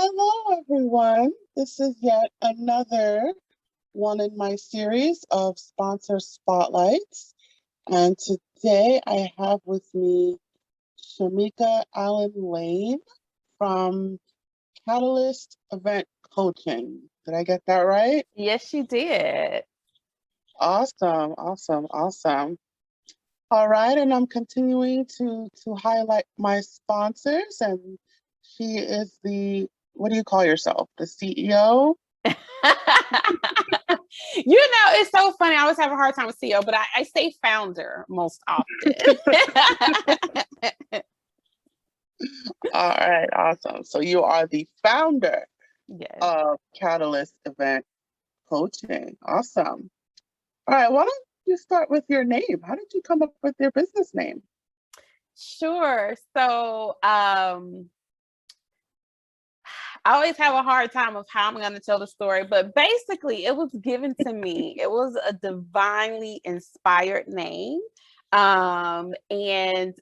Hello, everyone. This is yet another one in my series of sponsor spotlights. And today I have with me Shamika Allen Lane from Catalyst Event Coaching. Did I get that right? Yes, you did. Awesome, awesome, awesome. All right, and I'm continuing to highlight my sponsors, and she is what do you call yourself? The CEO? It's so funny. I always have a hard time with CEO, but I say founder most often. All right, awesome. So you are the founder of Catalyst Event Coaching. Awesome. All right, why don't you start with your name? How did you come up with your business name? Sure. So I always have a hard time of how I'm going to tell the story, but basically it was given to me. It was a divinely inspired name. Catalyst,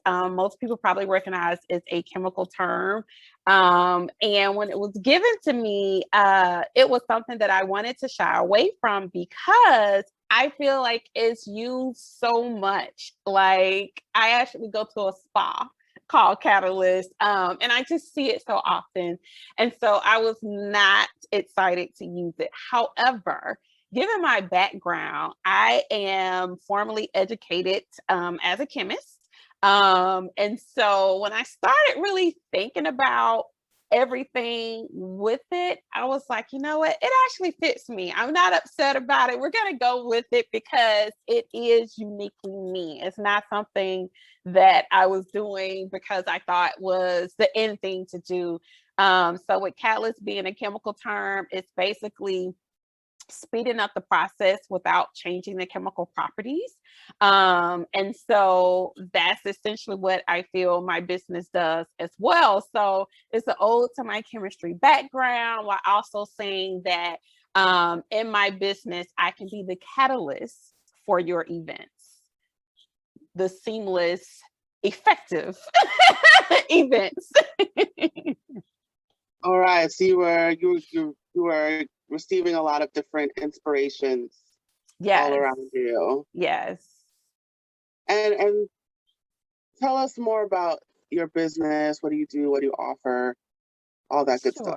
most people probably recognize is a chemical term. And when it was given to me, it was something that I wanted to shy away from because I feel like it's used so much. Like I actually go to a spa called Catalyst. And I just see it so often. And so I was not excited to use it. However, given my background, I am formally educated as a chemist. And so when I started really thinking about everything with it, I was like, you know what? It actually fits me. I'm not upset about it. We're going to go with it because it is uniquely me. It's not something that I was doing because I thought was the end thing to do. So with catalyst being a chemical term, it's basically speeding up the process without changing the chemical properties. And so that's essentially what I feel my business does as well. So it's an ode to my chemistry background while also saying that in my business, I can be the catalyst for your events, the seamless, effective events. All right, so you were receiving a lot of different inspirations all around you. Yes. And tell us more about your business. What do you do? What do you offer? All that good stuff.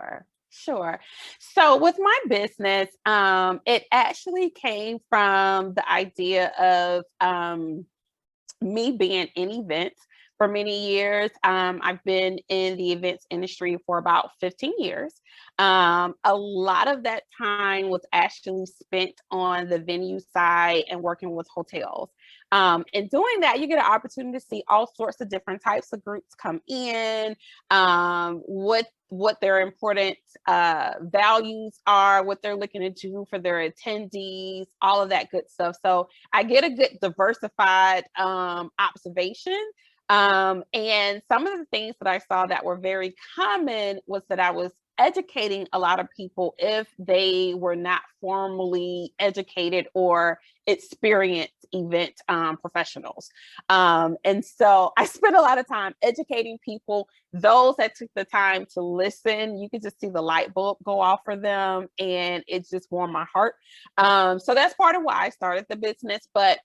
Sure. So with my business, it actually came from the idea of me being in events for many years. I've been in the events industry for about 15 years. A lot of that time was actually spent on the venue side and working with hotels. And doing that, you get an opportunity to see all sorts of different types of groups come in, what their important values are, what they're looking to do for their attendees, all of that good stuff. So I get a good diversified observation. And some of the things that I saw that were very common was that I was educating a lot of people if they were not formally educated or experienced event professionals. And so I spent a lot of time educating people. Those that took the time to listen, you could just see the light bulb go off for them, and it just warmed my heart. So that's part of why I started the business. But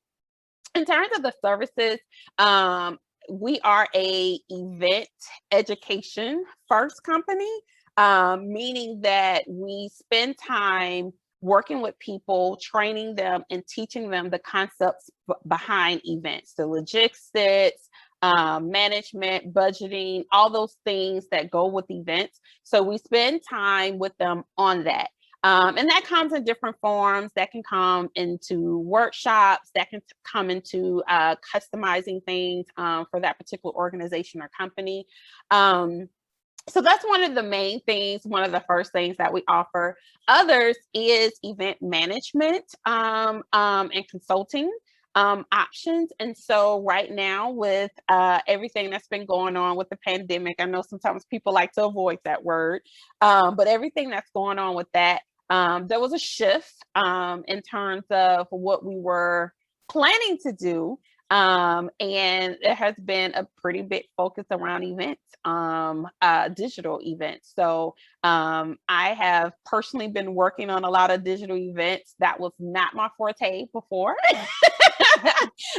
in terms of the services, we are a event education first company, meaning that we spend time working with people, training them and teaching them the concepts behind events, the logistics, management, budgeting, all those things that go with events. So we spend time with them on that. And that comes in different forms. That can come into workshops, that can come into customizing things for that particular organization or company. So that's one of the main things, one of the first things that we offer. Others is event management and consulting options. And so right now with everything that's been going on with the pandemic, I know sometimes people like to avoid that word, but everything that's going on with that, there was a shift in terms of what we were planning to do. And there has been a pretty big focus around events, digital events. So I have personally been working on a lot of digital events. That was not my forte before,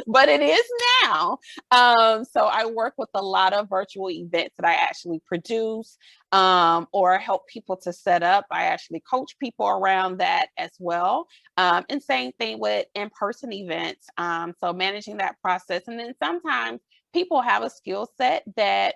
but it is now. So I work with a lot of virtual events that I actually produce or help people to set up. I actually coach people around that as well. And same thing with in-person events. So managing that process. And then sometimes people have a skill set that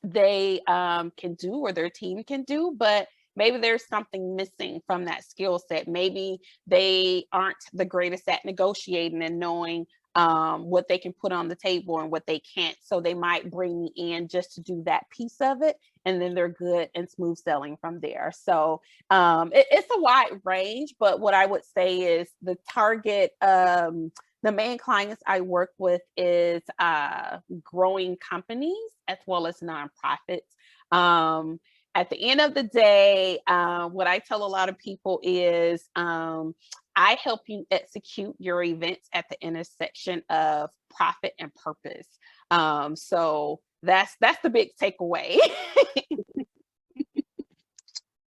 they can do or their team can do, but maybe there's something missing from that skill set. Maybe they aren't the greatest at negotiating and knowing what they can put on the table and what they can't. So they might bring me in just to do that piece of it, and then they're good and smooth selling from there. So it's a wide range, but what I would say is the target, the main clients I work with is growing companies as well as nonprofits. At the end of the day, what I tell a lot of people is I help you execute your events at the intersection of profit and purpose. So that's the big takeaway.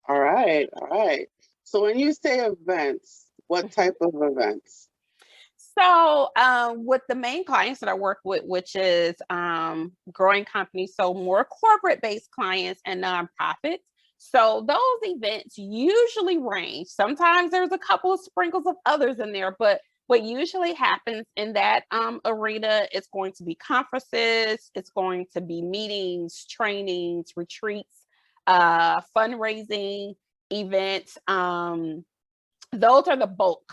All right, all right. So when you say events, what type of events? So with the main clients that I work with, which is growing companies, so more corporate-based clients and nonprofits. So those events usually range. Sometimes there's a couple of sprinkles of others in there, but what usually happens in that arena is going to be conferences, it's going to be meetings, trainings, retreats, fundraising events. Those are the bulk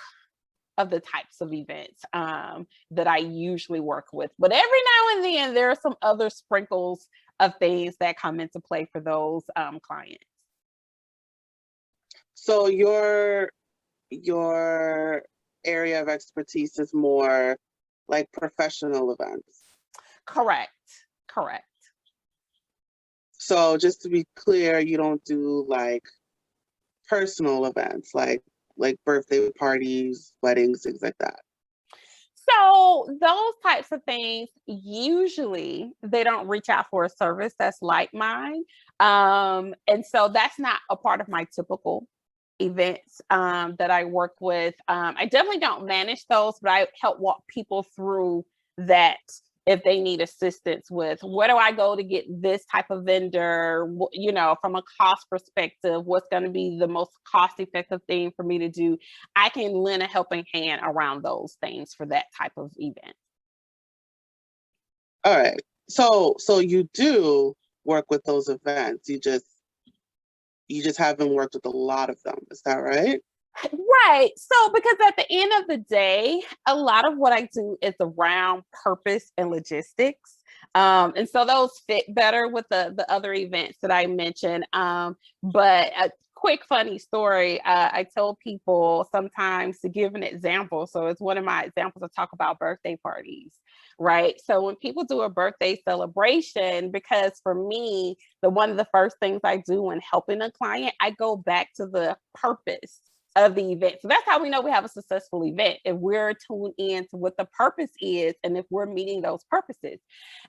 of the types of events that I usually work with. But every now and then, there are some other sprinkles of things that come into play for those clients. So your area of expertise is more like professional events. Correct. Correct. So just to be clear, you don't do like personal events like birthday parties, weddings, things like that. So those types of things, usually they don't reach out for a service that's like mine. And so that's not a part of my typical events that I work with. I definitely don't manage those, but I help walk people through that if they need assistance with where do I go to get this type of vendor, you know, from a cost perspective, what's going to be the most cost effective thing for me to do. I can lend a helping hand around those things for that type of event. All right. So you do work with those events. You just haven't worked with a lot of them. Is that right? Right. So, because at the end of the day, a lot of what I do is around purpose and logistics. And so those fit better with the other events that I mentioned. But a quick funny story, I tell people sometimes to give an example. So it's one of my examples to talk about birthday parties, right? So when people do a birthday celebration, because for me, one of the first things I do when helping a client, I go back to the purpose of the event. So that's how we know we have a successful event, if we're tuned in to what the purpose is and if we're meeting those purposes.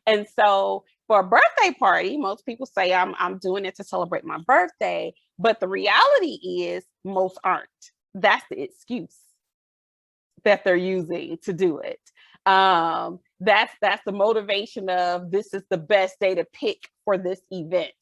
And so for a birthday party, most people say I'm doing it to celebrate my birthday, but the reality is most aren't. That's the excuse that they're using to do it. That's the motivation of this is the best day to pick for this event.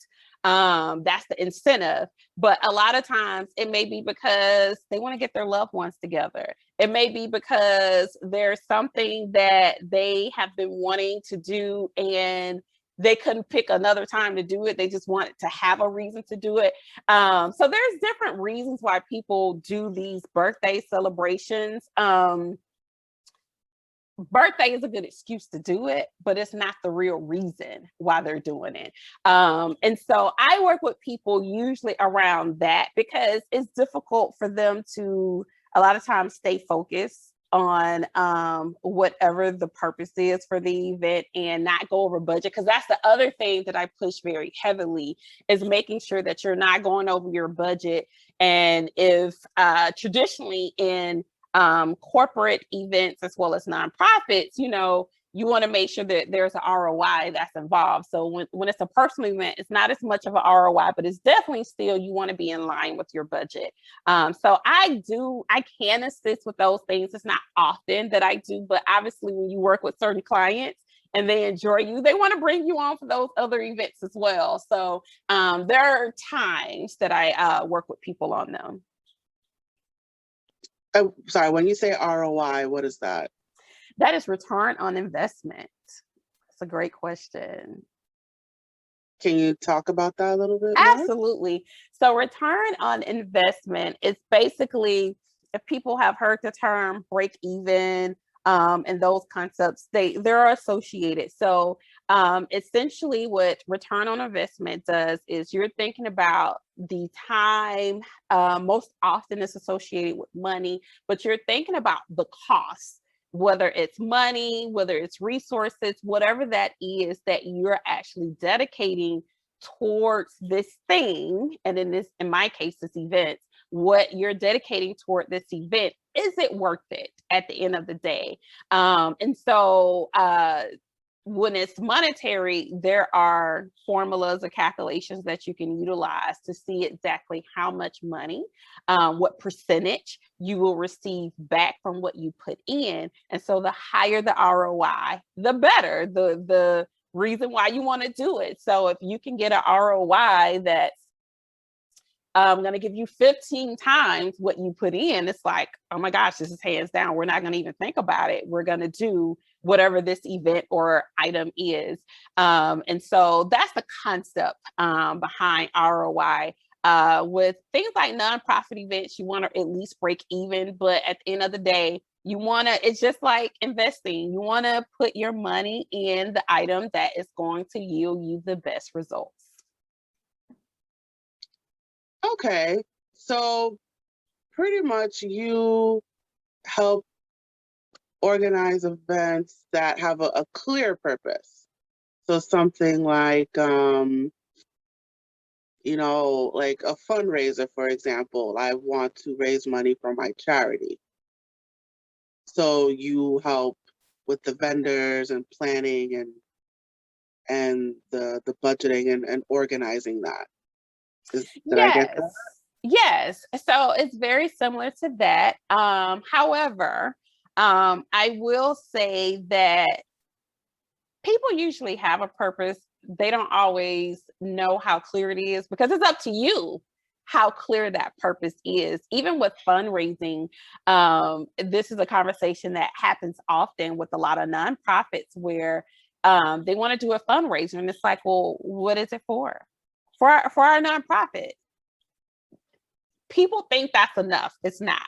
That's the incentive. But a lot of times it may be because they want to get their loved ones together. It may be because there's something that they have been wanting to do and they couldn't pick another time to do it. They just wanted to have a reason to do it. So there's different reasons why people do these birthday celebrations. Birthday is a good excuse to do it, but it's not the real reason why they're doing it. And so I work with people usually around that, because it's difficult for them to a lot of times stay focused on whatever the purpose is for the event and not go over budget. Because that's the other thing that I push very heavily, is making sure that you're not going over your budget. And if traditionally in corporate events as well as nonprofits, you want to make sure that there's an ROI that's involved. So when it's a personal event, it's not as much of an ROI, but it's definitely still, you want to be in line with your budget. So I can assist with those things. It's not often that I do, but obviously when you work with certain clients and they enjoy you, they want to bring you on for those other events as well. So there are times that I work with people on them. Sorry, when you say ROI, what is that? That is return on investment. That's a great question. Can you talk about that a little bit more? Absolutely. So return on investment is basically, if people have heard the term break even, and those concepts, they're associated. So essentially what return on investment does is, you're thinking about the time, most often it's associated with money, but you're thinking about the cost, whether it's money, whether it's resources, whatever that is that you're actually dedicating towards this thing. And in my case, this event, what you're dedicating toward this event, is it worth it at the end of the day? And so when it's monetary, there are formulas or calculations that you can utilize to see exactly how much money, what percentage you will receive back from what you put in. And so the higher the ROI, the better, the reason why you want to do it. So if you can get an ROI that's going to give you 15 times what you put in, it's like, oh my gosh, this is hands down. We're not going to even think about it. We're going to do whatever this event or item is. And so that's the concept behind ROI. With things like nonprofit events, you want to at least break even. But at the end of the day, it's just like investing. You want to put your money in the item that is going to yield you the best results. Okay, so pretty much you help organize events that have a clear purpose. So something like, like a fundraiser, for example. I want to raise money for my charity. So you help with the vendors and planning and the budgeting and organizing that. Did I get that? Yes. So it's very similar to that. However, I will say that people usually have a purpose. They don't always know how clear it is, because it's up to you how clear that purpose is. Even with fundraising, this is a conversation that happens often with a lot of nonprofits, where they want to do a fundraiser, and it's like, well, what is it for? For our nonprofit. People think that's enough. It's not.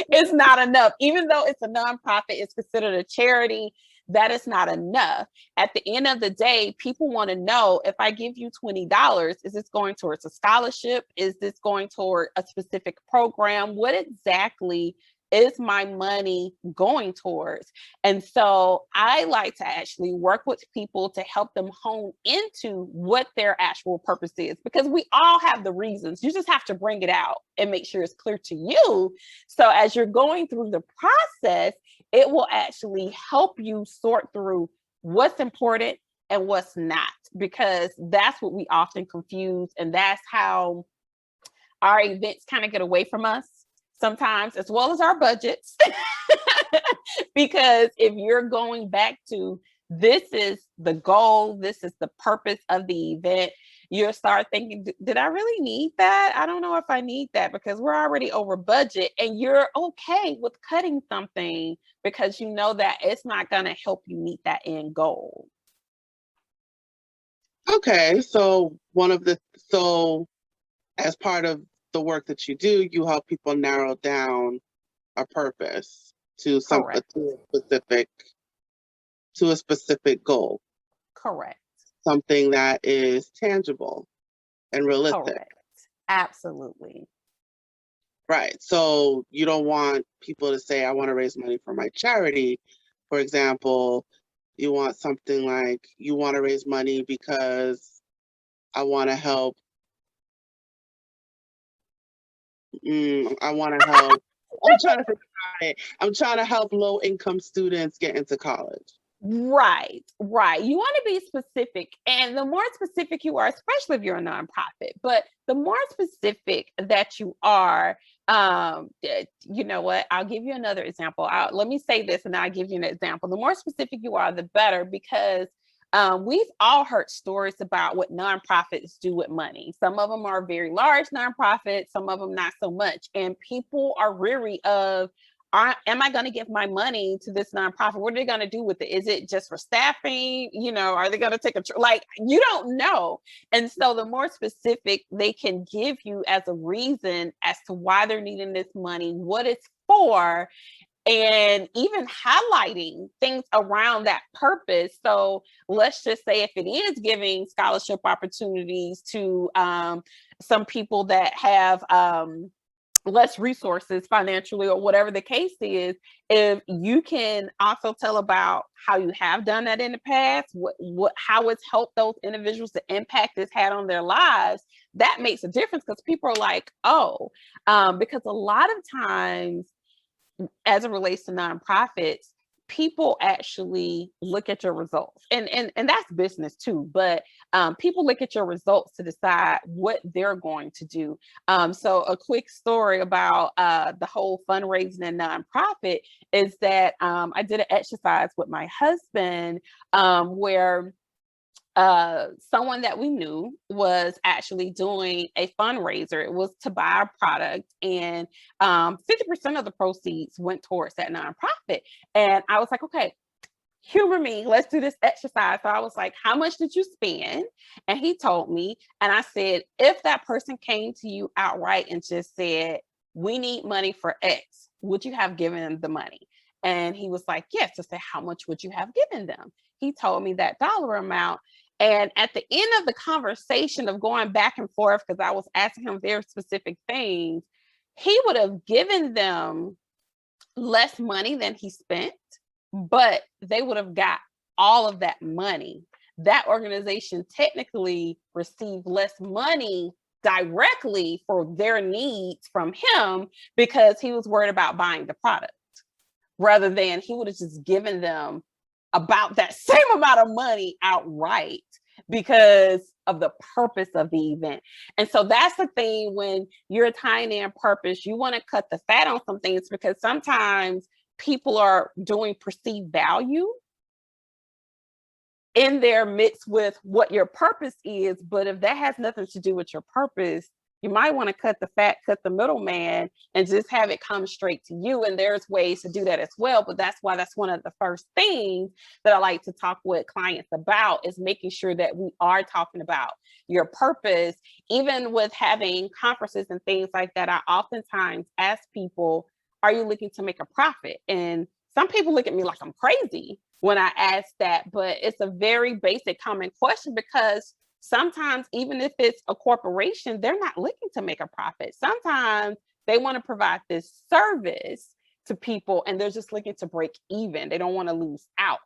It's not enough. Even though it's a nonprofit, it's considered a charity. That is not enough. At the end of the day, people want to know, if I give you $20, is this going towards a scholarship? Is this going toward a specific program? What exactly is my money going towards? And so I like to actually work with people to help them hone into what their actual purpose is, because we all have the reasons. You just have to bring it out and make sure it's clear to you. So as you're going through the process, it will actually help you sort through what's important and what's not, because that's what we often confuse. And that's how our events kind of get away from us sometimes, as well as our budgets. Because if you're going back to, this is the goal, this is the purpose of the event, you'll start thinking, did I really need that? I don't know if I need that, because we're already over budget. And you're okay with cutting something because you know that it's not going to help you meet that end goal. Okay, so as part of the work that you do, you help people narrow down a purpose to Correct. to a specific goal, Correct. something that is tangible and realistic. Correct. Absolutely. Right. So you don't want people to say, I want to raise money for my charity. For example, you want something like, you want to raise money because I want to help. I want to help. I'm trying to figure out it. I'm trying to help low income students get into college. Right, right. You want to be specific. And the more specific you are, especially if you're a nonprofit, but the more specific that you are, you know what? I'll give you another example. Let me say this and I'll give you an example. The more specific you are, the better, because we've all heard stories about what nonprofits do with money. Some of them are very large nonprofits, some of them not so much. And people are weary of, am I going to give my money to this nonprofit? What are they going to do with it? Is it just for staffing? You know, are they going to take like, you don't know. And so the more specific they can give you as a reason as to why they're needing this money, what it's for, and even highlighting things around that purpose. So let's just say if it is giving scholarship opportunities to some people that have less resources financially or whatever the case is, if you can also tell about how you have done that in the past, what how it's helped those individuals, the impact it's had on their lives, that makes a difference, because people are like, oh, because a lot of times as it relates to nonprofits, people actually look at your results, and that's business too, but people look at your results to decide what they're going to do. So a quick story about the whole fundraising and nonprofit is that I did an exercise with my husband, where someone that we knew was actually doing a fundraiser. It was to buy a product, and 50% of the proceeds went towards that nonprofit. And I was like, okay, humor me, let's do this exercise. So I was like, how much did you spend? And he told me, and I said, if that person came to you outright and just said, we need money for X, would you have given them the money? And he was like, yes. I said, how much would you have given them? He told me that dollar amount. And at the end of the conversation of going back and forth, because I was asking him very specific things, he would have given them less money than he spent, but they would have got all of that money. That organization technically received less money directly for their needs from him because he was worried about buying the product, rather than he would have just given them about that same amount of money outright because of the purpose of the event. And so that's the thing, when you're tying in purpose, you want to cut the fat on some things, because sometimes people are doing perceived value in their mix with what your purpose is. But if that has nothing to do with your purpose, you might want to cut the fat, cut the middleman, and just have it come straight to you. And there's ways to do that as well. But that's why that's one of the first things that I like to talk with clients about, is making sure that we are talking about your purpose. Even with having conferences and things like that, I oftentimes ask people, are you looking to make a profit? And some people look at me like I'm crazy when I ask that, but it's a very basic common question, because sometimes, even if it's a corporation, they're not looking to make a profit. Sometimes they want to provide this service to people and they're just looking to break even. They don't want to lose out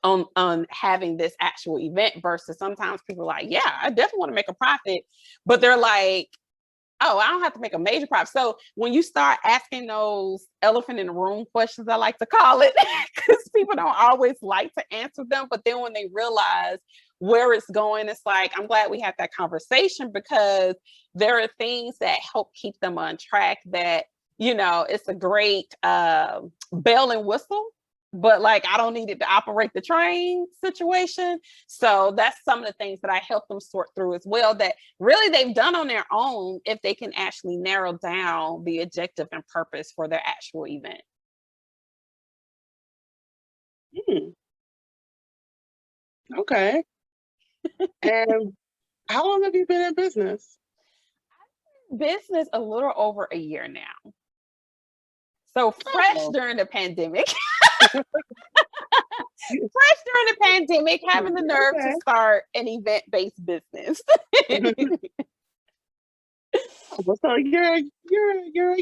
on having this actual event, versus sometimes people are like, yeah, I definitely want to make a profit, but they're like, oh, I don't have to make a major profit. So when you start asking those elephant in the room questions, I like to call it, because people don't always like to answer them. But then when they realize where it's going, it's like, I'm glad we had that conversation, because there are things that help keep them on track, that, you know, it's a great bell and whistle, but like, I don't need it to operate the train situation. So that's some of the things that I help them sort through as well, that really they've done on their own, if they can actually narrow down the objective and purpose for their actual event. Hmm, okay. And how long have you been in business? Business a little over a year now. So fresh Oh, during the pandemic, you- fresh during the pandemic, having the nerve to okay. start an event-based business. So you're a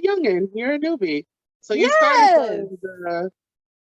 youngin, you're a newbie. So Yes,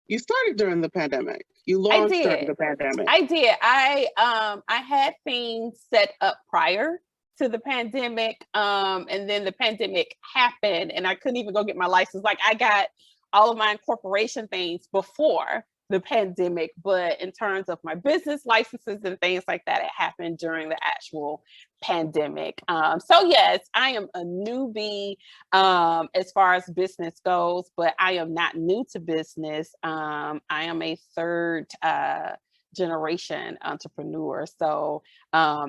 you started during the pandemic. You I launched during did. the pandemic. I did. I had things set up prior to the pandemic. And then the pandemic happened and I couldn't even go get my license. Like I got all of my incorporation things before the pandemic, but in terms of my business licenses and things like that, it happened during the actual pandemic. So yes, I am a newbie as far as business goes, but I am not new to business. I am a third generation entrepreneur. So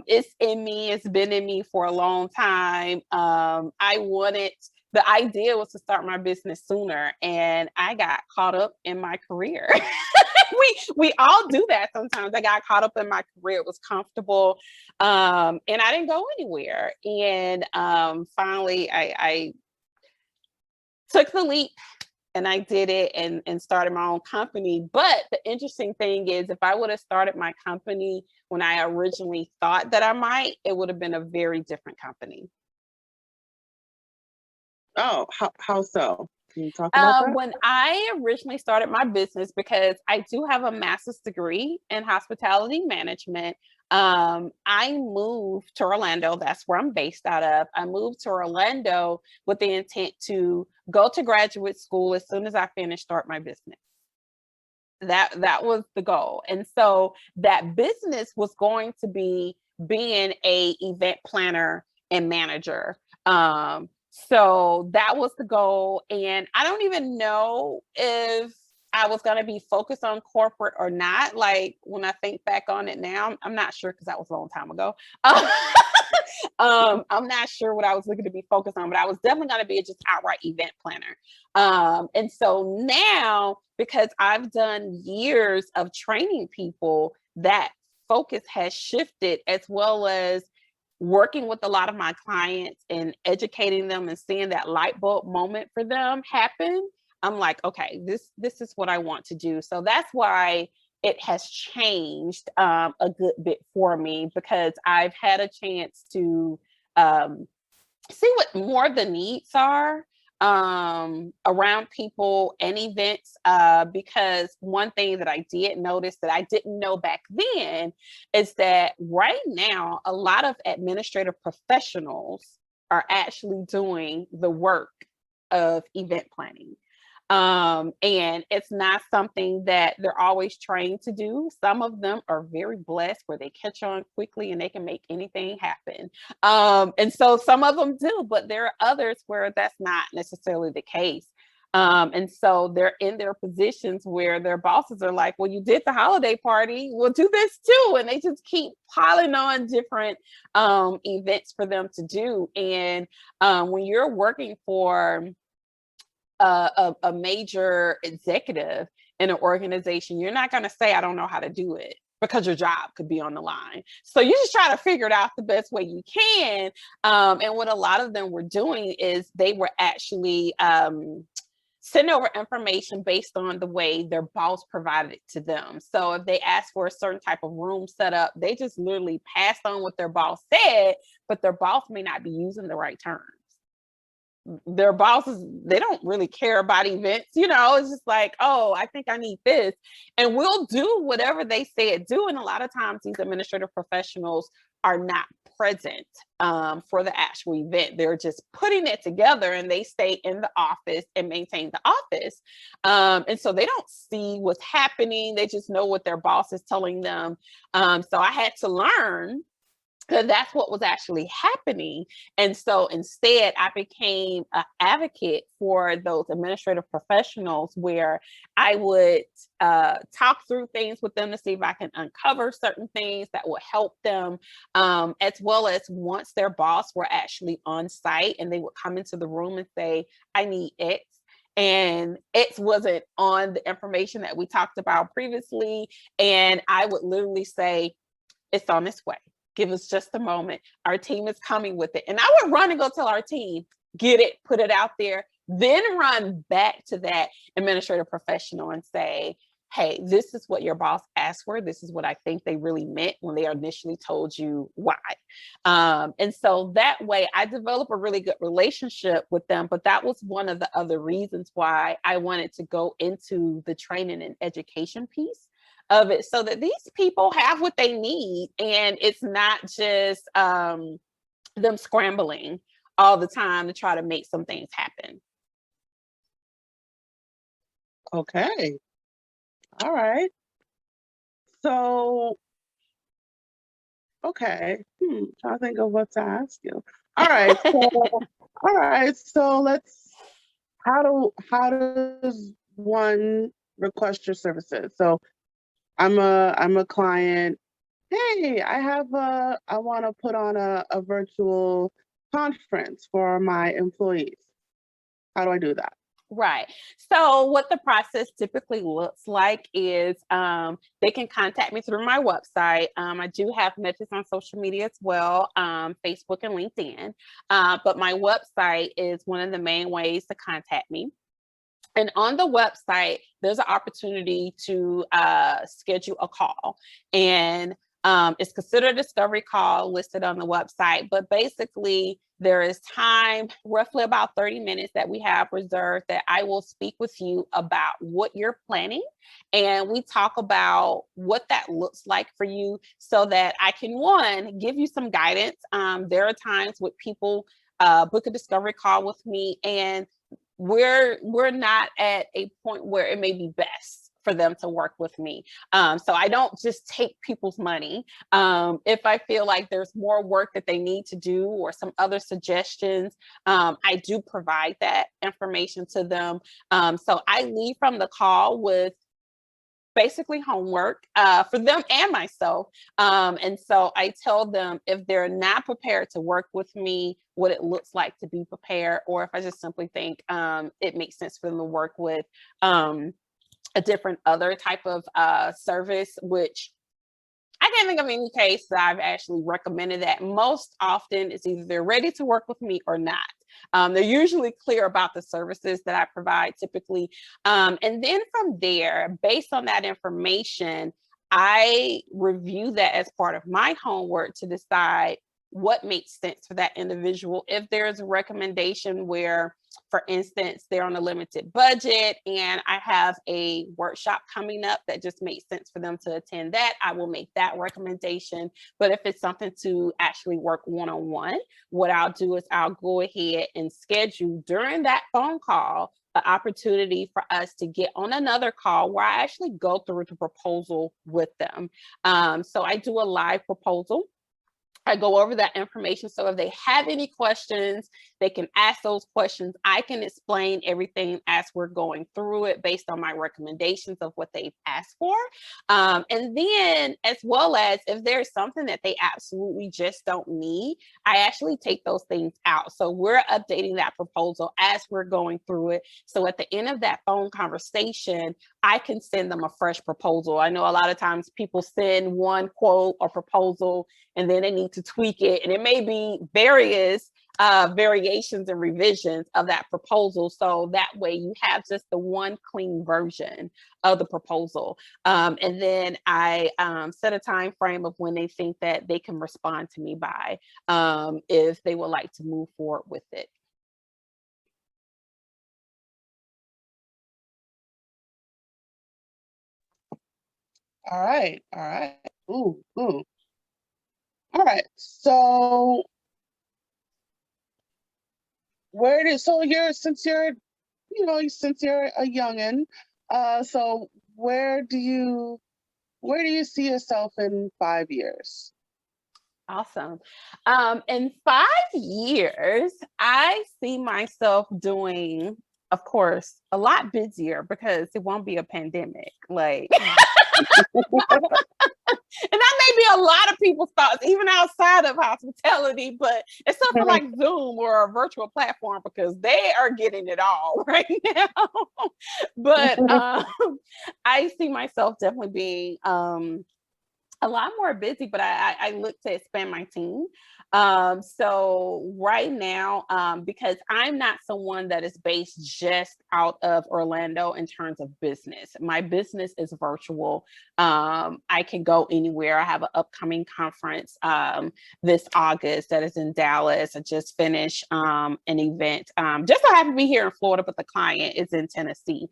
it's in me, it's been in me for a long time. The idea was to start my business sooner and I got caught up in my career. we all do that sometimes. I got caught up in my career. It was comfortable. And I didn't go anywhere. And finally I took the leap and I did it and started my own company. But the interesting thing is, if I would have started my company when I originally thought that I might, it would have been a very different company. Oh, how so? Can you talk about that? When I originally started my business, because I do have a master's degree in hospitality management, I moved to Orlando. That's where I'm based out of. I moved to Orlando with the intent to go to graduate school as soon as I finished start my business. That was the goal. And so that business was going to be being a event planner and manager. So that was the goal. And I don't even know if I was going to be focused on corporate or not. Like when I think back on it now, I'm not sure because that was a long time ago. I'm not sure what I was looking to be focused on, but I was definitely going to be just outright event planner. And so now, because I've done years of training people, that focus has shifted, as well as working with a lot of my clients and educating them and seeing that light bulb moment for them happen. I'm like, okay, this is what I want to do. So that's why it has changed a good bit for me, because I've had a chance to um, see what more the needs are around people and events. Because one thing that I did notice that I didn't know back then is that right now, a lot of administrative professionals are actually doing the work of event planning. And it's not something that they're always trained to do. Some of them are very blessed where they catch on quickly and they can make anything happen. And so some of them do, but there are others where that's not necessarily the case. And so they're in their positions where their bosses are like, well, you did the holiday party, we'll do this too. And they just keep piling on different events for them to do. And when you're working for a major executive in an organization, you're not going to say, I don't know how to do it, because your job could be on the line. So you just try to figure it out the best way you can. And what a lot of them were doing is they were actually send over information based on the way their boss provided it to them. So if they asked for a certain type of room set up, they just literally passed on what their boss said, but their boss may not be using the right terms. Their bosses, they don't really care about events. It's just like, oh, I think I need this, and we'll do whatever they say it do. And a lot of times these administrative professionals are not present for the actual event. They're just putting it together and they stay in the office and maintain the office. And so they don't see what's happening. They just know what their boss is telling them. So I had to learn, because that's what was actually happening. And so instead, I became an advocate for those administrative professionals, where I would talk through things with them to see if I can uncover certain things that will help them, as well as once their boss were actually on site and they would come into the room and say, I need X. And it wasn't on the information that we talked about previously. And I would literally say, it's on its way. Give us just a moment. Our team is coming with it. And I would run and go tell our team, get it, put it out there, then run back to that administrative professional and say, hey, this is what your boss asked for. This is what I think they really meant when they initially told you why. And so that way I developed a really good relationship with them. But that was one of the other reasons why I wanted to go into the training and education piece of it, so that these people have what they need. And it's not just them scrambling all the time to try to make some things happen. Okay. All right. So, okay. Trying to think of what to ask you. All right. So, all right. So how does one request your services? So I'm a client. Hey, I want to put on a virtual conference for my employees. How do I do that? Right. So what the process typically looks like is they can contact me through my website. I do have methods on social media as well, Facebook and LinkedIn. But my website is one of the main ways to contact me. And on the website, there's an opportunity to schedule a call. And it's considered a discovery call listed on the website. But basically, there is time, roughly about 30 minutes that we have reserved, that I will speak with you about what you're planning. And we talk about what that looks like for you, so that I can, one, give you some guidance. There are times with people book a discovery call with me, and we're not at a point where it may be best for them to work with me. So I don't just take people's money. If I feel like there's more work that they need to do or some other suggestions, I do provide that information to them. So I leave from the call with basically homework for them and myself. And so I tell them, if they're not prepared to work with me, what it looks like to be prepared, or if I just simply think it makes sense for them to work with a different other type of service, which I can't think of any case that I've actually recommended that. Most often it's either they're ready to work with me or not. They're usually clear about the services that I provide typically. And then from there, based on that information, I review that as part of my homework to decide what makes sense for that individual. If there's a recommendation where, for instance, they're on a limited budget and I have a workshop coming up that just makes sense for them to attend that, I will make that recommendation. But if it's something to actually work one-on-one, what I'll do is I'll go ahead and schedule during that phone call an opportunity for us to get on another call where I actually go through the proposal with them. So I do a live proposal. I go over that information. So if they have any questions, they can ask those questions. I can explain everything as we're going through it based on my recommendations of what they've asked for. And then, as well as if there's something that they absolutely just don't need, I actually take those things out. So we're updating that proposal as we're going through it. So at the end of that phone conversation, I can send them a fresh proposal. I know a lot of times people send one quote or proposal and then they need to tweak it. And it may be various variations and revisions of that proposal. So that way you have just the one clean version of the proposal. And then I set a time frame of when they think that they can respond to me by, if they would like to move forward with it. All right. All right. Ooh, ooh. All right. So so since you're a youngin, so where do you see yourself in 5 years? Awesome. In 5 years, I see myself doing, of course, a lot busier because it won't be a pandemic. Like, and that may be a lot of people's thoughts, even outside of hospitality, but it's something like Zoom or a virtual platform because they are getting it all right now. But I see myself definitely being A lot more busy, but I look to expand my team. So right now, because I'm not someone that is based just out of Orlando in terms of business, my business is virtual. I can go anywhere. I have an upcoming conference this August that is in Dallas. I just finished an event. Just so happen to be here in Florida, but the client is in Tennessee.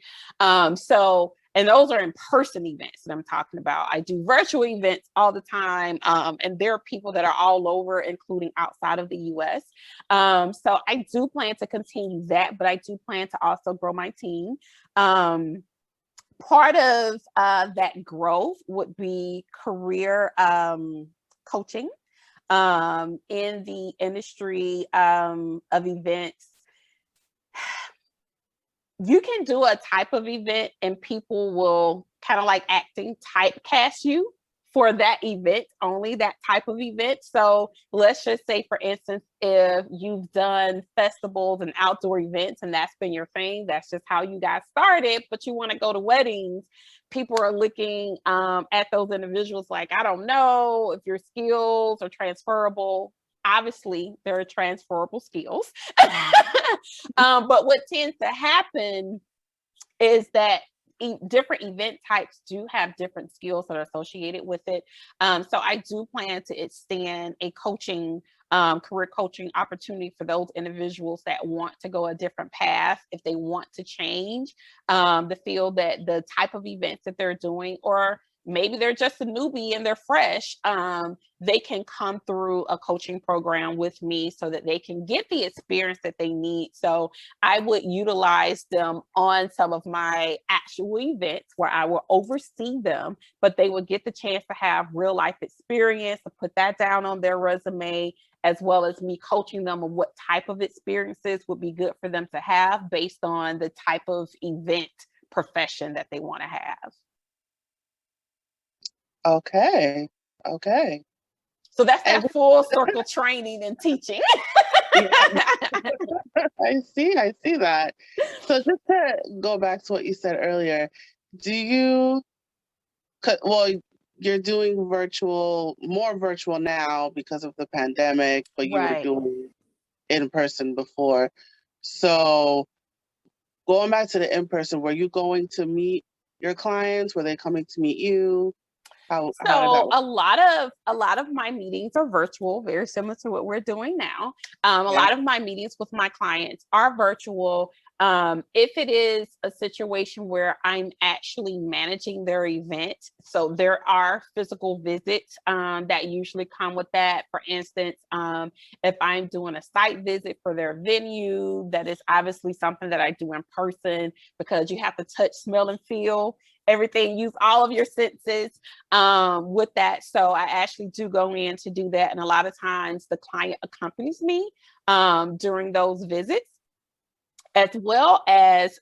And those are in-person events that I'm talking about. I do virtual events all the time. And there are people that are all over, including outside of the US. So I do plan to continue that, but I do plan to also grow my team. Part of that growth would be career coaching in the industry of events. You can do a type of event and people will kind of like acting typecast you for that event, only that type of event. So let's just say, for instance, if you've done festivals and outdoor events and that's been your thing, that's just how you got started, but you want to go to weddings, people are looking at those individuals like, I don't know if your skills are transferable. Obviously, there are transferable skills. But what tends to happen is that different event types do have different skills that are associated with it. So I do plan to extend a coaching, career coaching opportunity for those individuals that want to go a different path, if they want to change the field, that the type of events that they're doing, or maybe they're just a newbie and they're fresh. They can come through a coaching program with me so that they can get the experience that they need. So I would utilize them on some of my actual events where I will oversee them, but they would get the chance to have real life experience, to put that down on their resume, as well as me coaching them on what type of experiences would be good for them to have based on the type of event profession that they want to have. Okay. Okay. So that's And that full circle training and teaching. yeah, I see that. So just to go back to what you said earlier, do you, well, you're doing more virtual now because of the pandemic, but you were Right. doing in person before. So going back to the in person, were you going to meet your clients? Were they coming to meet you? How did that So work? a lot of my meetings are virtual, very similar to what we're doing now. A Yeah. lot of my meetings with my clients are virtual. If it is a situation where I'm actually managing their event, so there are physical visits that usually come with that. For instance, if I'm doing a site visit for their venue, that is obviously something that I do in person, because you have to touch, smell, and feel everything, use all of your senses with that. So I actually do go in to do that. And a lot of times the client accompanies me during those visits, as well as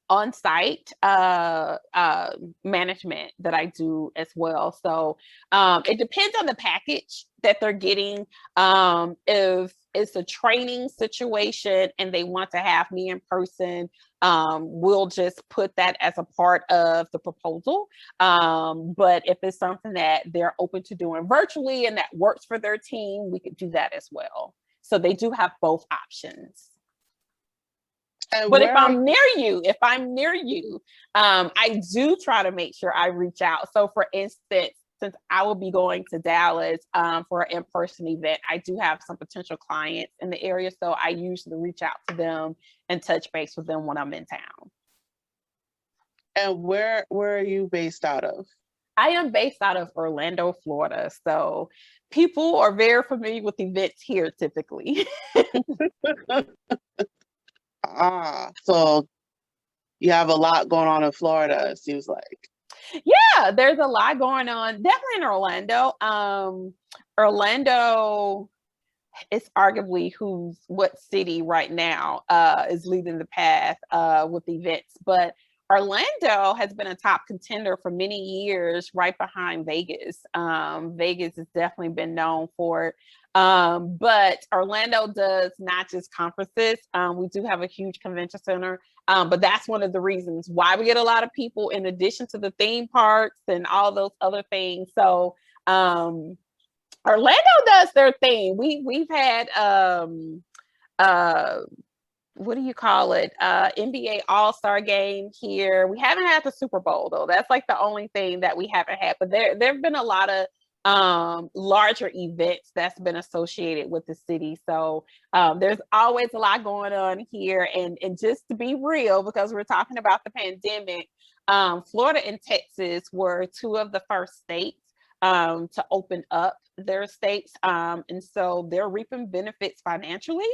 on-site management that I do as well. So it depends on the package that they're getting. If it's a training situation and they want to have me in person, we'll just put that as a part of the proposal. But if it's something that they're open to doing virtually and that works for their team, we could do that as well. So they do have both options. And But where are you? if I'm near you, I do try to make sure I reach out. So for instance, since I will be going to Dallas for an in-person event, I do have some potential clients in the area. So I usually reach out to them and touch base with them when I'm in town. And where are you based out of? I am based out of Orlando, Florida. So people are very familiar with events here typically. So you have a lot going on in Florida, it seems like. Yeah, there's a lot going on. Definitely in Orlando. Orlando is arguably what city right now is leading the path with events. But Orlando has been a top contender for many years, right behind Vegas. Vegas has definitely been known for it. But Orlando does not just conferences. We do have a huge convention center. But that's one of the reasons why we get a lot of people, in addition to the theme parks and all those other things. So Orlando does their thing. We've had uh what do you call it? NBA All-Star game here. We haven't had the Super Bowl though. That's like the only thing that we haven't had. But there've been a lot of larger events that's been associated with the city. So there's always a lot going on here. And just to be real, because we're talking about the pandemic, Florida and Texas were two of the first states to open up their states. And so they're reaping benefits financially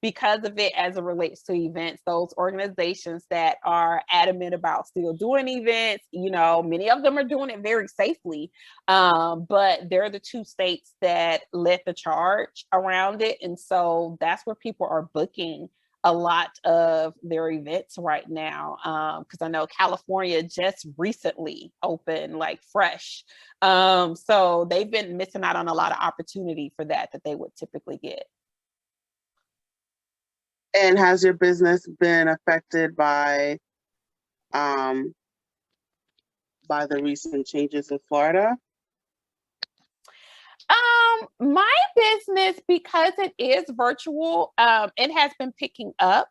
because of it as it relates to events. Those organizations that are adamant about still doing events, you know, many of them are doing it very safely, but they're the two states that led the charge around it. And so that's where people are booking a lot of their events right now, because I know California just recently opened like fresh. So they've been missing out on a lot of opportunity for that they would typically get. And has your business been affected um, by the recent changes in Florida? My business, because it is virtual, it has been picking up,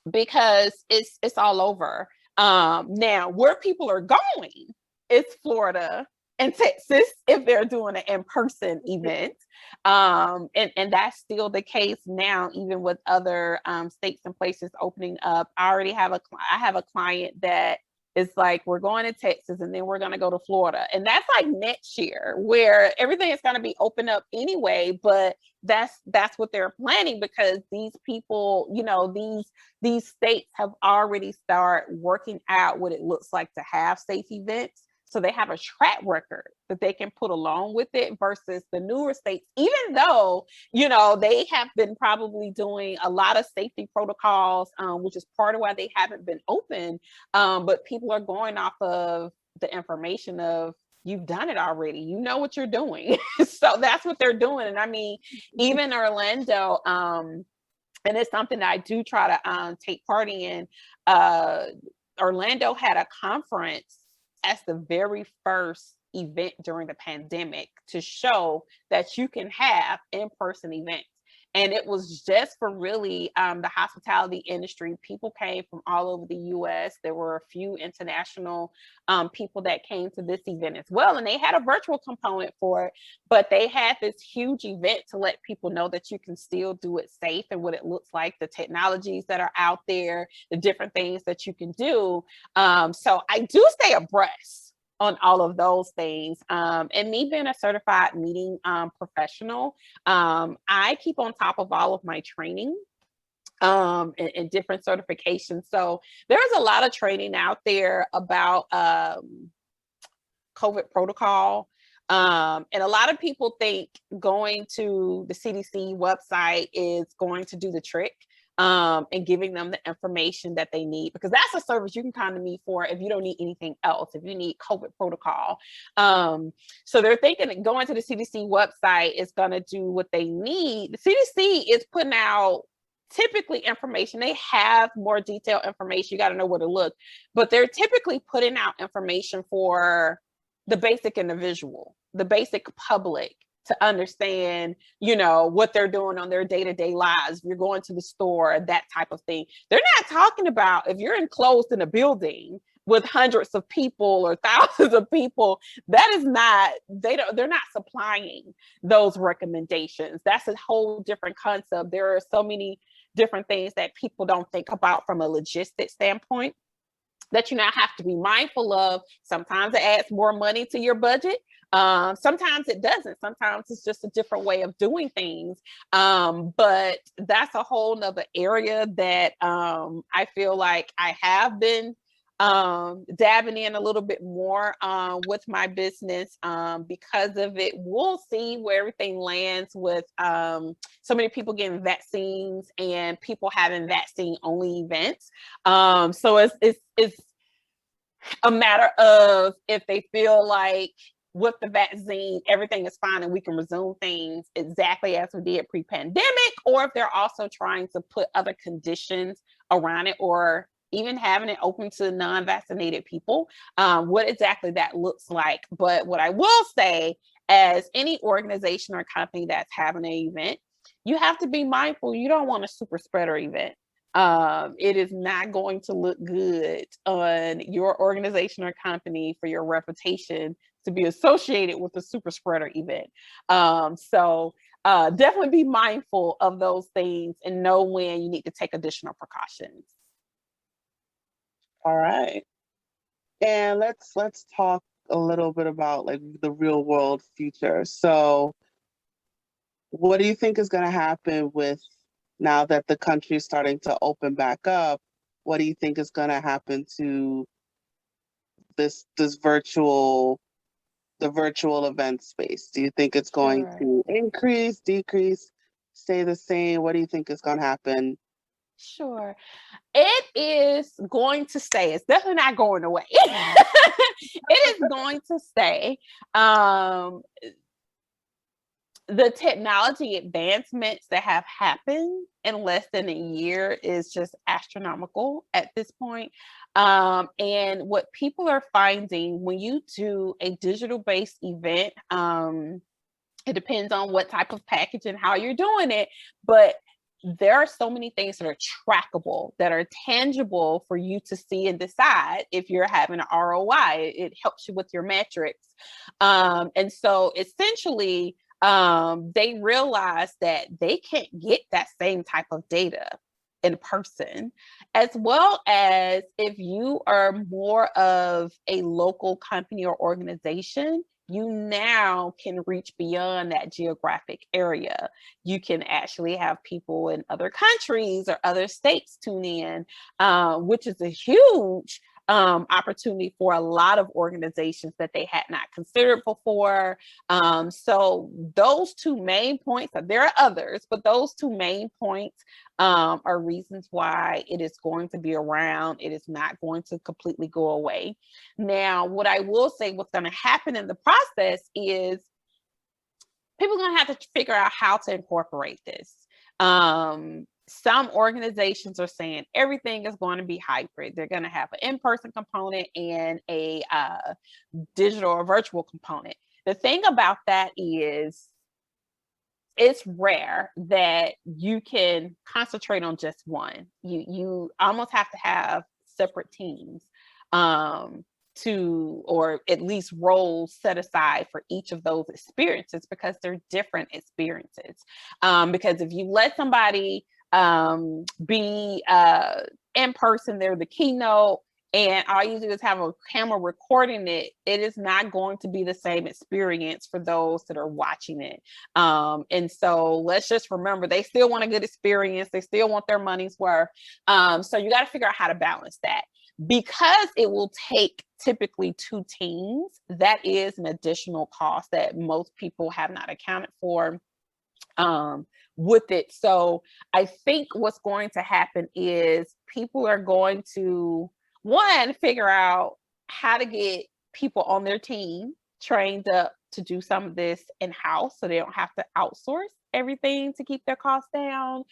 because it's all over. Now where people are going is Florida and Texas if they're doing an in-person event. And that's still the case now, even with other states and places opening up. I have a client that is like, we're going to Texas and then we're going to go to Florida. And that's like next year, where everything is going to be open up anyway, but that's what they're planning, because these people, you know, these states have already started working out what it looks like to have safe events. So they have a track record that they can put along with it, versus the newer states, even though, you know, they have been probably doing a lot of safety protocols, which is part of why they haven't been open. But people are going off of the information of, you've done it already, you know what you're doing. So that's what they're doing. And I mean, even Orlando, and it's something that I do try to take part in. Orlando had a conference as the very first event during the pandemic to show that you can have in-person events. And it was just for really the hospitality industry. People came from all over the US. There were a few international people that came to this event as well. And they had a virtual component for it, but they had this huge event to let people know that you can still do it safe, and what it looks like, the technologies that are out there, the different things that you can do. So I do stay abreast on all of those things. And me being a certified meeting professional, I keep on top of all of my training and different certifications. So there's a lot of training out there about COVID protocol. And a lot of people think going to the CDC website is going to do the trick. And giving them the information that they need, because that's a service you can come to me for if you don't need anything else, if you need COVID protocol. So they're thinking that going to the CDC website is going to do what they need. The CDC is putting out typically information. They have more detailed information. You got to know where to look, but they're typically putting out information for the basic individual, the basic public, to understand, you know, what they're doing on their day-to-day lives. If you're going to the store, that type of thing. They're not talking about if you're enclosed in a building with hundreds of people or thousands of people. That is not, they're not supplying those recommendations. That's a whole different concept. There are so many different things that people don't think about from a logistic standpoint that you now have to be mindful of. Sometimes it adds more money to your budget. Sometimes it doesn't. Sometimes it's just a different way of doing things. But that's a whole nother area that I feel like I have been dabbing in a little bit more with my business because of it. We'll see where everything lands with so many people getting vaccines and people having vaccine only events. So it's a matter of if they feel like with the vaccine, everything is fine and we can resume things exactly as we did pre-pandemic, or if they're also trying to put other conditions around it, or even having it open to non-vaccinated people, what exactly that looks like. But what I will say, as any organization or company that's having an event, you have to be mindful. You don't want a super spreader event. It is not going to look good on your organization or company for your reputation to be associated with a super spreader event. Definitely be mindful of those things and know when you need to take additional precautions. All right. And let's talk a little bit about like the real world future. So what do you think is going to happen with now that the country is starting to open back up? What do you think is going to happen to this virtual the virtual event space? Do you think it's going Sure. to increase, decrease, stay the same? What do you think is going to happen? Sure. It is going to stay. It's definitely not going away. It is going to stay. The technology advancements that have happened in less than a year is just astronomical at this point. And what people are finding when you do a digital based event, it depends on what type of package and how you're doing it, but there are so many things that are trackable, that are tangible for you to see and decide if you're having an ROI. It helps you with your metrics. And so essentially, they realize that they can't get that same type of data in person, as well as if you are more of a local company or organization, you now can reach beyond that geographic area. You can actually have people in other countries or other states tune in, which is a huge opportunity for a lot of organizations that they had not considered before. So those two main points, there are others, but those two main points are reasons why it is going to be around. It is not going to completely go away. Now, what I will say, what's going to happen in the process is people are going to have to figure out how to incorporate this. Some organizations are saying everything is going to be hybrid. They're going to have an in-person component and a digital or virtual component. The thing about that is it's rare that you can concentrate on just one. You almost have to have separate teams or at least roles set aside for each of those experiences, because they're different experiences. Because if you let somebody be in person, they're the keynote, and all you do is have a camera recording it, it is not going to be the same experience for those that are watching it. And so let's just remember, they still want a good experience. They still want their money's worth. So you got to figure out how to balance that. Because it will take typically 2 teams, that is an additional cost that most people have not accounted for with it. So I think what's going to happen is people are going to, one, figure out how to get people on their team trained up to do some of this in-house so they don't have to outsource everything to keep their costs down.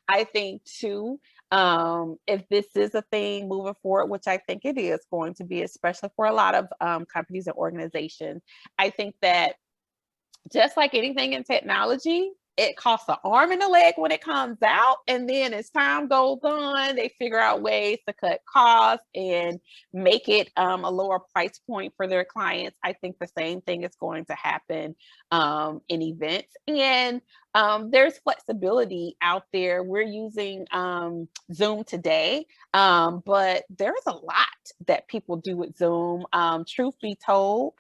I think too, if this is a thing moving forward, which I think it is going to be, especially for a lot of companies and organizations, I think that just like anything in technology, it costs an arm and a leg when it comes out. And then as time goes on, they figure out ways to cut costs and make it a lower price point for their clients. I think the same thing is going to happen in events. And there's flexibility out there. We're using Zoom today, but there's a lot that people do with Zoom. Truth be told,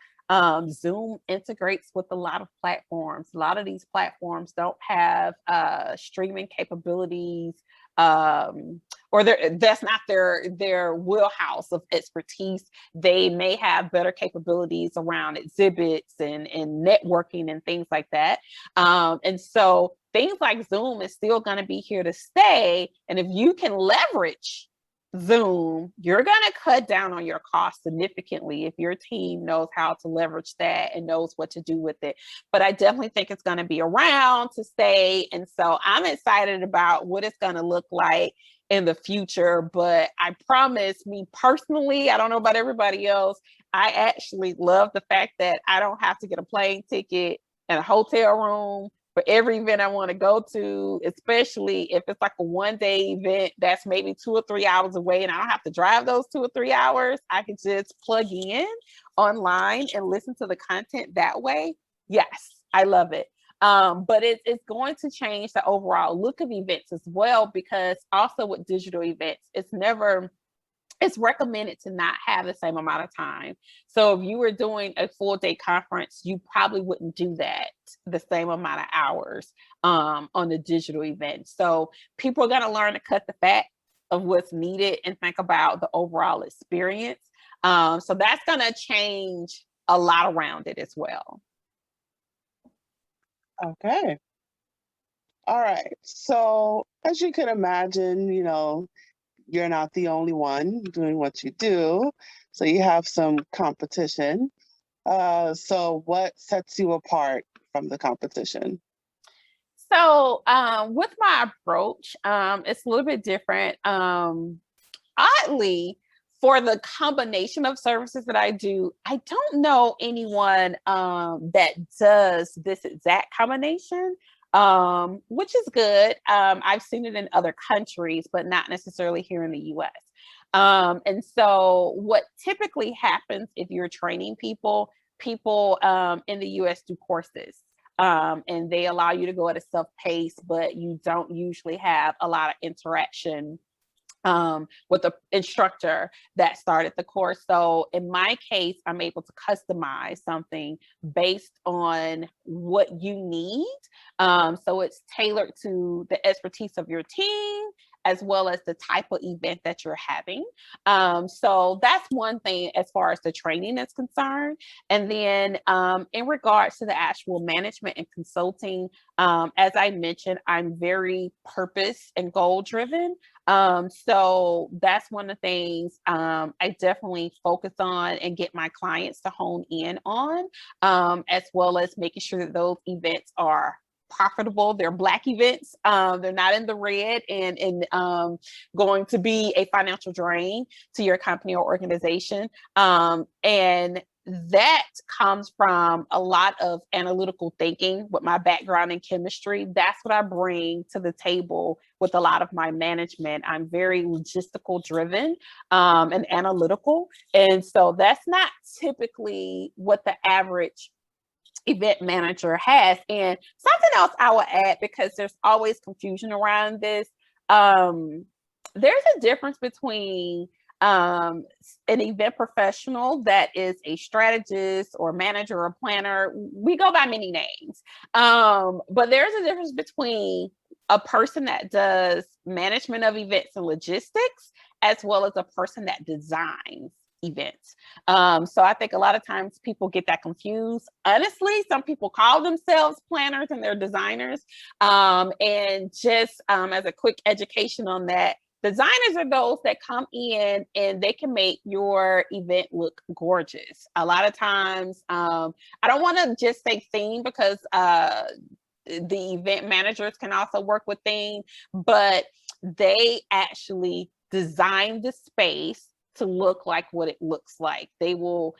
Zoom integrates with a lot of platforms. A lot of these platforms don't have streaming capabilities, or that's not their wheelhouse of expertise. They may have better capabilities around exhibits and networking and things like that. And so things like Zoom is still going to be here to stay. And if you can leverage Zoom, you're going to cut down on your costs significantly if your team knows how to leverage that and knows what to do with it. But I definitely think it's going to be around to stay. And so I'm excited about what it's going to look like in the future. But I promise, me personally, I don't know about everybody else, I actually love the fact that I don't have to get a plane ticket and a hotel room for every event I want to go to, especially if it's like a 1 day event that's maybe 2 or 3 hours away and I don't have to drive those 2 or 3 hours. I can just plug in online and listen to the content that way. Yes, I love it. But it's going to change the overall look of events as well, because also with digital events, it's recommended to not have the same amount of time. So if you were doing a full day conference, you probably wouldn't do that the same amount of hours on the digital event. So people are going to learn to cut the fat of what's needed and think about the overall experience. So that's going to change a lot around it as well. Okay. All right. So as you can imagine, you're not the only one doing what you do. So you have some competition. So what sets you apart from the competition? So with my approach, it's a little bit different. Oddly, for the combination of services that I do, I don't know anyone that does this exact combination, which is good. I've seen it in other countries, but not necessarily here in the US. And so, what typically happens if you're training people in the US do courses. And they allow you to go at a self pace, but you don't usually have a lot of interaction with the instructor that started the course. So in my case, I'm able to customize something based on what you need. So it's tailored to the expertise of your team as well as the type of event that you're having. So that's one thing as far as the training is concerned. And then in regards to the actual management and consulting, as I mentioned, I'm very purpose and goal driven. So that's one of the things I definitely focus on and get my clients to hone in on, as well as making sure that those events are profitable. They're Black events. They're not in the red and going to be a financial drain to your company or organization. And that comes from a lot of analytical thinking with my background in chemistry. That's what I bring to the table with a lot of my management. I'm very logistical driven and analytical. And so that's not typically what the average event manager has. And something else I will add, because there's always confusion around this. There's a difference between an event professional that is a strategist or manager or planner. We go by many names. But there's a difference between a person that does management of events and logistics, as well as a person that designs events. So I think a lot of times people get that confused. Honestly, some people call themselves planners and they're designers. And just as a quick education on that, designers are those that come in and they can make your event look gorgeous. A lot of times, I don't want to just say theme, because the event managers can also work with theme, but they actually design the space to look like what it looks like. They will,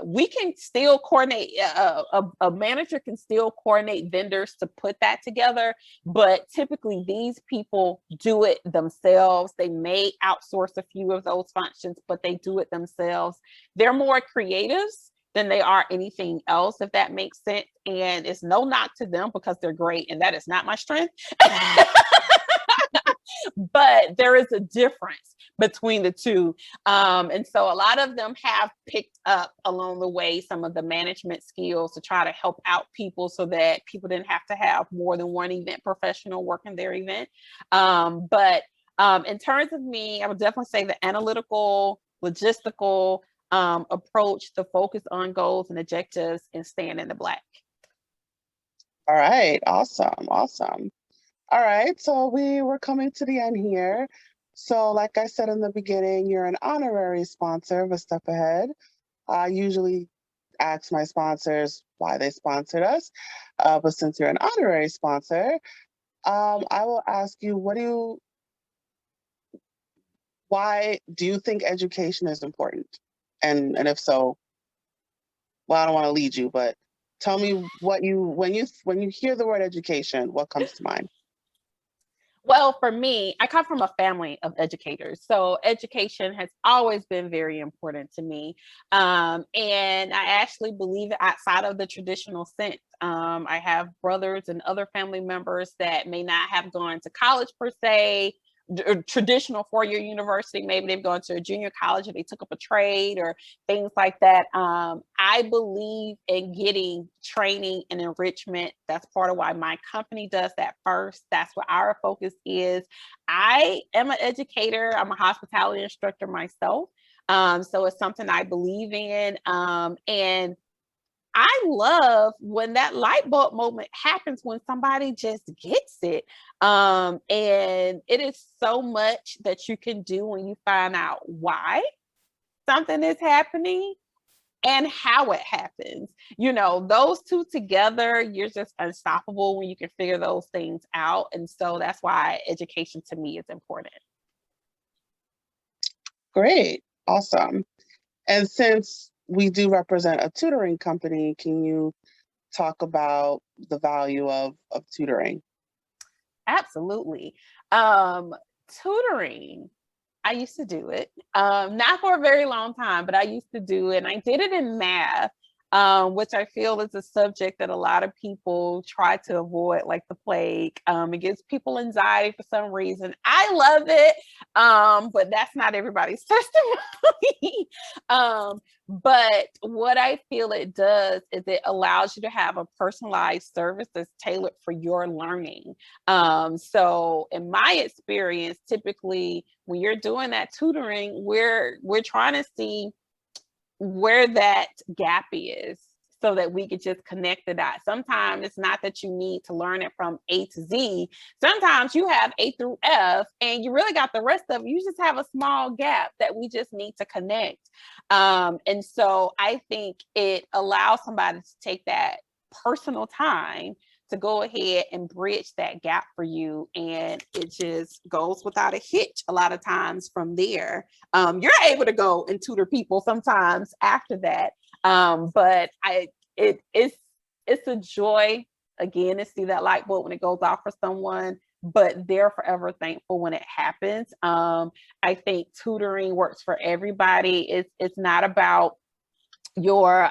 we can still coordinate, a manager can still coordinate vendors to put that together, but typically these people do it themselves. They may outsource a few of those functions, but they do it themselves. They're more creatives than they are anything else, if that makes sense. And it's no knock to them, because they're great, and that is not my strength. But there is a difference between the two. And so a lot of them have picked up along the way some of the management skills to try to help out people, so that people didn't have to have more than one event professional working their event. But in terms of me, I would definitely say the analytical, logistical approach to focus on goals and objectives and staying in the Black. All right. Awesome. Awesome. All right. So we were coming to the end here. So, like I said in the beginning, you're an honorary sponsor of A Step Ahead. I usually ask my sponsors why they sponsored us, but since you're an honorary sponsor, I will ask you, why do you think education is important? And if so, well, I don't want to lead you, but tell me when you hear the word education, what comes to mind? Well, for me, I come from a family of educators. So education has always been very important to me. And I actually believe it outside of the traditional sense. I have brothers and other family members that may not have gone to college per se, traditional four-year university. Maybe they've gone to a junior college or they took up a trade or things like that. I believe in getting training and enrichment. That's part of why my company does that first. That's what our focus is. I am an educator. I'm a hospitality instructor myself. So it's something I believe in. And I love when that light bulb moment happens when somebody just gets it. And it is so much that you can do when you find out why something is happening and how it happens. Those two together, you're just unstoppable when you can figure those things out. And so that's why education to me is important. Great, awesome. And since we do represent a tutoring company, can you talk about the value of tutoring? Absolutely. Tutoring, I used to do it, not for a very long time, but I used to do it. And I did it in math, which I feel is a subject that a lot of people try to avoid like the plague. It gives people anxiety for some reason. I love it, but that's not everybody's testimony. But what I feel it does is it allows you to have a personalized service that's tailored for your learning. So in my experience, typically when you're doing that tutoring, we're trying to see where that gap is so that we could just connect the dots. Sometimes it's not that you need to learn it from A to Z. Sometimes you have A through F and you really got the rest of it. You just have a small gap that we just need to connect. And so I think it allows somebody to take that personal time to go ahead and bridge that gap for you. And it just goes without a hitch a lot of times from there. You're able to go and tutor people sometimes after that. But it's a joy again to see that light bulb when it goes off for someone, but they're forever thankful when it happens. I think tutoring works for everybody. It's not about your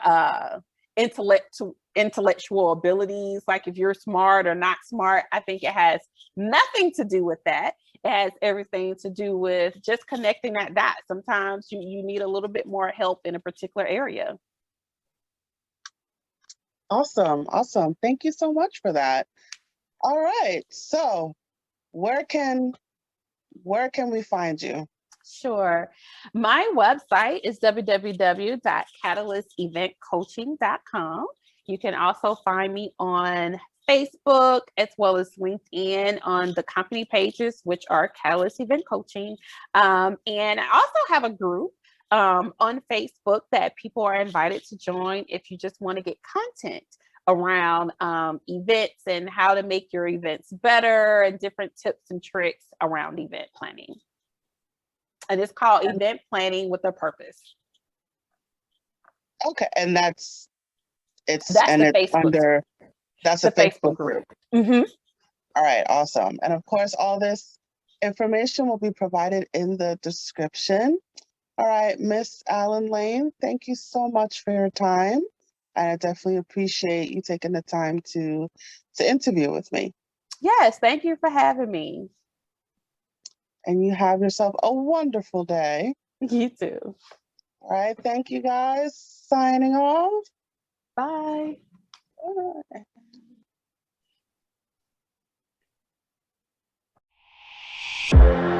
intellectual abilities, like if you're smart or not smart. I think it has nothing to do with that. It has everything to do with just connecting that dot. Sometimes you need a little bit more help in a particular area. Awesome, awesome. Thank you so much for that. All right. So where can we find you? Sure. My website is www.catalysteventcoaching.com. You can also find me on Facebook as well as LinkedIn on the company pages, which are Catalyst Event Coaching. And I also have a group on Facebook that people are invited to join if you just want to get content around events and how to make your events better and different tips and tricks around event planning. And it's called Event Planning with a Purpose. Okay, and that's That's the Facebook. That's the a Facebook group. Mm-hmm. All right, awesome. And of course, all this information will be provided in the description. All right, Miss Allen Lane, thank you so much for your time. And I definitely appreciate you taking the time to interview with me. Yes, thank you for having me. And you have yourself a wonderful day. You too. All right, thank you guys. Signing off. Bye. Bye.